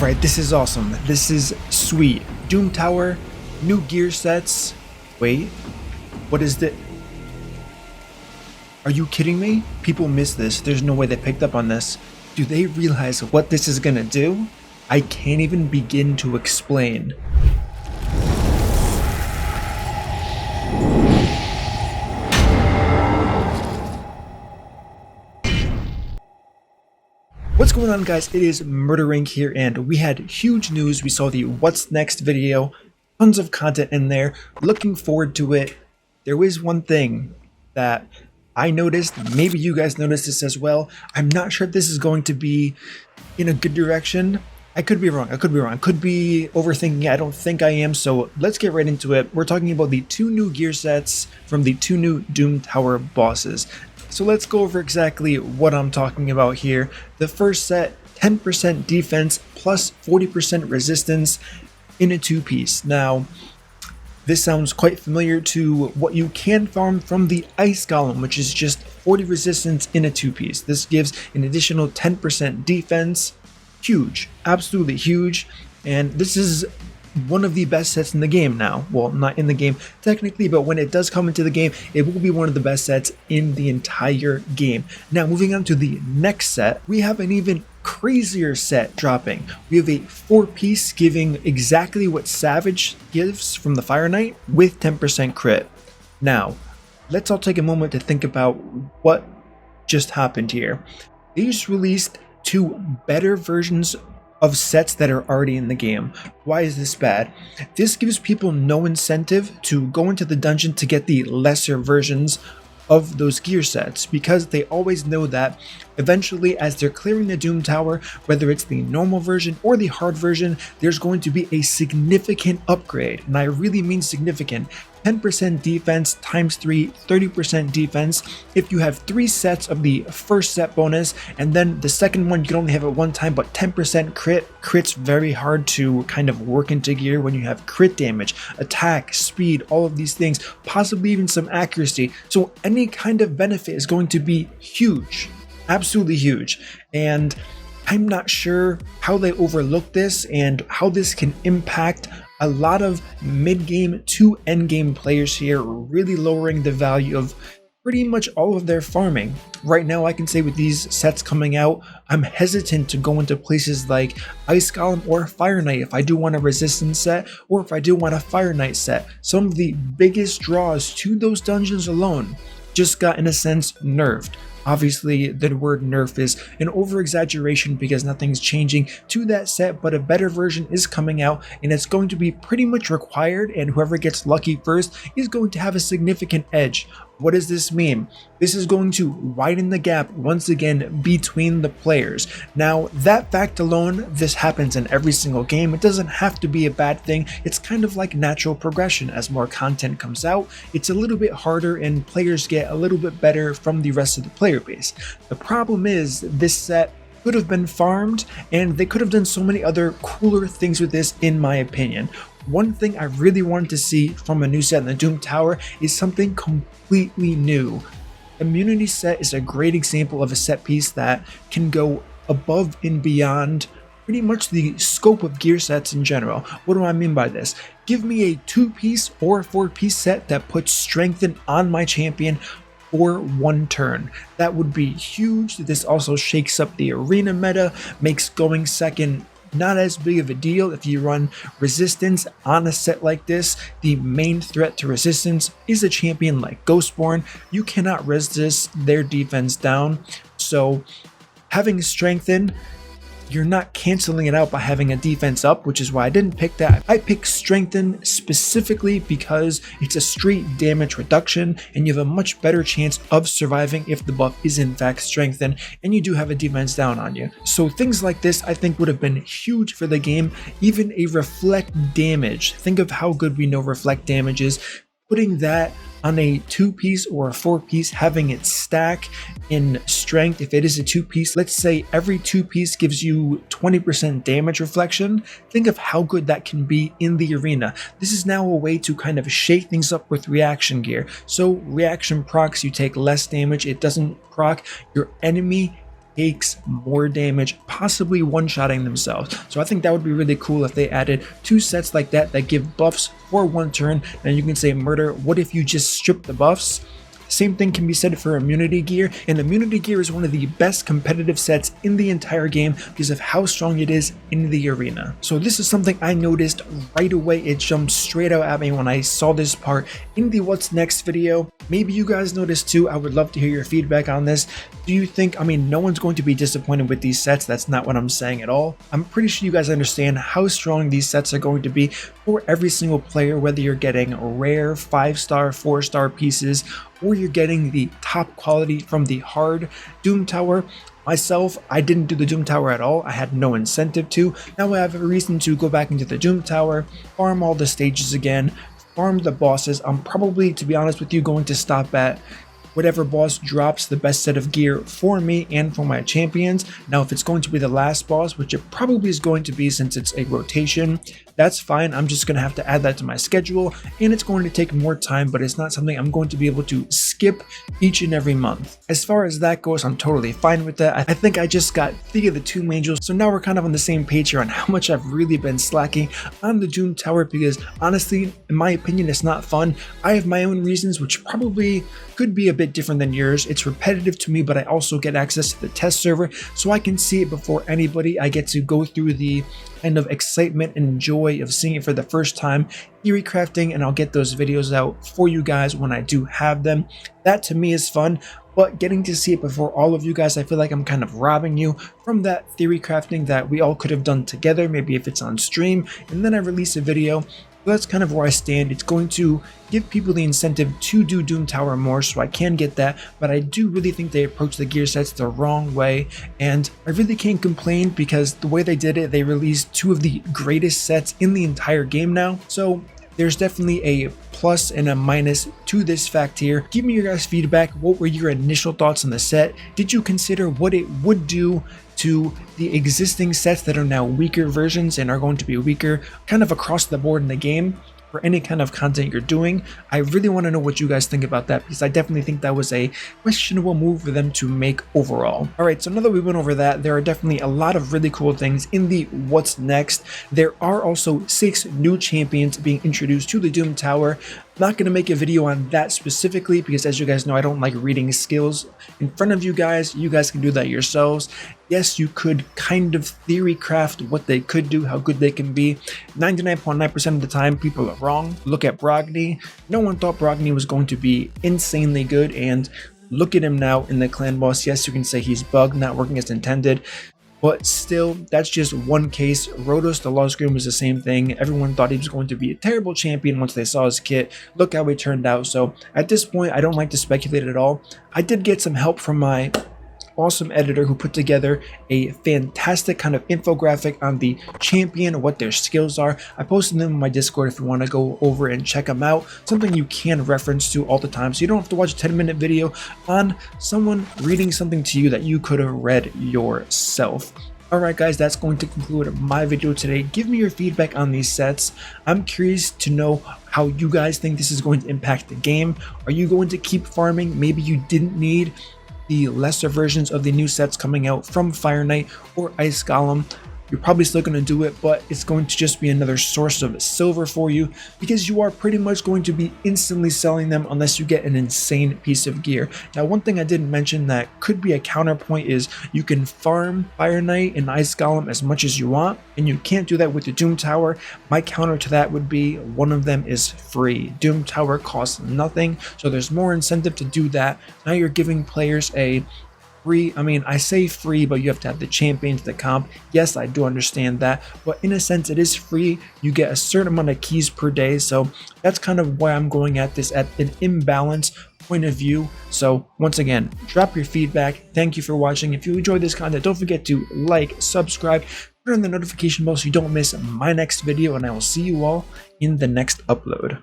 Alright, this is awesome. This is sweet. Doom Tower, new gear sets. Wait, what is this? Are you kidding me? People miss this. There's no way they picked up on this. Do they realize what this is gonna do? I can't even begin to explain. What's going on, guys? It is MurderInc here, and we had huge news. We saw the What's Next video, tons of content in there. Looking forward to it. There is one thing that I noticed, maybe you guys noticed this as well. I'm not sure if this is going to be in a good direction. I could be wrong. I could be overthinking it. I don't think I am. So let's get right into it. We're talking about the two new gear sets from the two new Doom Tower bosses. So let's go over exactly what I'm talking about here. The first set, 10% defense plus 40% resistance in a two-piece. Now, this sounds quite familiar to what you can farm from the Ice Golem, which is just 40 resistance in a two-piece. This gives an additional 10% defense. Huge, absolutely huge, and this is one of the best sets in the game now. Well, not in the game technically, but when it does come into the game, it will be one of the best sets in the entire game. Now, moving on to the next set, we have an even crazier set dropping. We have a 4-piece giving exactly what Savage gives from the Fire Knight with 10% crit. Now, let's all take a moment to think about what just happened here. They just released two better versions of sets that are already in the game. Why is this bad? This gives people no incentive to go into the dungeon to get the lesser versions of those gear sets, because they always know that eventually, as they're clearing the Doom Tower, whether it's the normal version or the hard version, there's going to be a significant upgrade, and I really mean significant. 10% defense times 3, 30% defense. If you have 3 sets of the first set bonus, and then the second one you can only have it one time, but 10% crit. Crit's very hard to kind of work into gear when you have crit damage, attack, speed, all of these things, possibly even some accuracy. So any kind of benefit is going to be huge, absolutely huge. And I'm not sure how they overlook this and how this can impact a lot of mid-game to end-game players here, really lowering the value of pretty much all of their farming. Right now, I can say with these sets coming out, I'm hesitant to go into places like Ice Golem or Fire Knight if I do want a resistance set, or if I do want a Fire Knight set. Some of the biggest draws to those dungeons alone just got, in a sense, nerfed. Obviously, the word nerf is an over-exaggeration because nothing's changing to that set, but a better version is coming out, and it's going to be pretty much required, and whoever gets lucky first is going to have a significant edge. What does this mean? This is going to widen the gap once again between the players. Now, that fact alone, this happens in every single game. It doesn't have to be a bad thing. It's kind of like natural progression. As more content comes out, it's a little bit harder and players get a little bit better from the rest of the player base. The problem is this set could have been farmed, and they could have done so many other cooler things with this, in my opinion. One thing I really wanted to see from a new set in the Doom Tower is something completely new. Immunity set is a great example of a set piece that can go above and beyond pretty much the scope of gear sets in general. What do I mean by this? Give me a 2-piece or a 4-piece set that puts Strengthen on my champion for one turn. That would be huge. This also shakes up the arena meta, makes going second not as big of a deal. If you run resistance on a set like this, the main threat to resistance is a champion like Ghostborn. You cannot resist their defense down, so having Strengthen, you're not canceling it out by having a defense up, which is why I didn't pick that. I picked Strengthen specifically because it's a straight damage reduction, and you have a much better chance of surviving if the buff is in fact Strengthen and you do have a defense down on you. So things like this I think would have been huge for the game. Even a Reflect damage. Think of how good we know Reflect damage is. Putting that on a 2-piece or a 4-piece, having it stack in strength. If it is a 2-piece, let's say every 2-piece gives you 20% damage reflection. Think of how good that can be in the arena. This is now a way to kind of shake things up with reaction gear. So reaction procs, you take less damage. It doesn't proc your enemy takes more damage, possibly one-shotting themselves. So I think that would be really cool if they added 2 sets like that that give buffs for 1 turn. And you can say, Murder, what if you just strip the buffs? Same thing can be said for immunity gear, and immunity gear is one of the best competitive sets in the entire game because of how strong it is in the arena. So this is something I noticed right away. It jumped straight out at me when I saw this part in the what's next video. Maybe you guys noticed too. I would love to hear your feedback on this. Do you think, I mean, no one's going to be disappointed with these sets. That's not what I'm saying at all. I'm pretty sure you guys understand how strong these sets are going to be for every single player, whether you're getting rare 5-star, 4-star pieces, or you're getting the top quality from the hard Doom Tower. Myself, I didn't do the Doom Tower at all. I had no incentive to. Now I have a reason to go back into the Doom Tower, farm all the stages again, farm the bosses. I'm probably, to be honest with you, going to stop at whatever boss drops the best set of gear for me and for my champions. Now, if it's going to be the last boss, which it probably is going to be since it's a rotation, that's fine. I'm just going to have to add that to my schedule, and it's going to take more time, but it's not something I'm going to be able to skip each and every month. As far as that goes, I'm totally fine with that. I think I just got Thea the Tomb Angel, so now we're kind of on the same page here on how much I've really been slacking on the Doom Tower, because honestly, in my opinion, it's not fun. I have my own reasons, which probably could be a bit different than yours. It's repetitive to me, but I also get access to the test server, so I can see it before anybody. I get to go through the kind of excitement and joy of seeing it for the first time, theory crafting, and I'll get those videos out for you guys when I do have them. That to me is fun, but getting to see it before all of you guys, I feel like I'm kind of robbing you from that theory crafting that we all could have done together, maybe if it's on stream, and then I release a video. That's kind of where I stand. It's going to give people the incentive to do Doom Tower more, so I can get that, but I do really think they approach the gear sets the wrong way, and I really can't complain because the way they did it, they released 2 of the greatest sets in the entire game now. So there's definitely a plus and a minus to this fact here. Give me your guys' feedback. What were your initial thoughts on the set? Did you consider what it would do to the existing sets that are now weaker versions and are going to be weaker kind of across the board in the game for any kind of content you're doing? I really want to know what you guys think about that, because I definitely think that was a questionable move for them to make overall. Alright, so now that we went over that, there are definitely a lot of really cool things in the what's next. There are also 6 new champions being introduced to the Doom Tower. I'm not going to make a video on that specifically because, as you guys know, I don't like reading skills in front of you guys. You guys can do that yourselves. Yes, you could kind of theory craft what they could do, how good they can be. 99.9% of the time, people are wrong. Look at Brogni. No one thought Brogni was going to be insanely good, and look at him now in the clan boss. Yes, you can say he's bugged, not working as intended, but still, that's just one case. Rhodos the Lost Groom was the same thing. Everyone thought he was going to be a terrible champion once they saw his kit. Look how he turned out. So at this point, I don't like to speculate at all. I did get some help from my awesome editor who put together a fantastic kind of infographic on the champion, what their skills are. I posted them in my Discord if you want to go over and check them out. Something you can reference to all the time, so you don't have to watch a 10-minute video on someone reading something to you that you could have read yourself. Alright guys, that's going to conclude my video today. Give me your feedback on these sets. I'm curious to know how you guys think this is going to impact the game. Are you going to keep farming? Maybe you didn't need the lesser versions of the new sets coming out from Fire Knight or Ice Golem. You're probably still going to do it, but it's going to just be another source of silver for you, because you are pretty much going to be instantly selling them unless you get an insane piece of gear. Now, one thing I didn't mention that could be a counterpoint is you can farm Fire Knight and Ice Golem as much as you want, and you can't do that with the Doom Tower. My counter to that would be one of them is free. Doom Tower costs nothing, so there's more incentive to do that. Now you're giving players a free, I mean, I say free, but you have to have the champions, the comp. Yes, I do understand that, but in a sense, it is free. You get a certain amount of keys per day, so that's kind of why I'm going at this at an imbalance point of view. So once again, drop your feedback. Thank you for watching. If you enjoyed this content, don't forget to like, subscribe, turn on the notification bell so you don't miss my next video, and I will see you all in the next upload.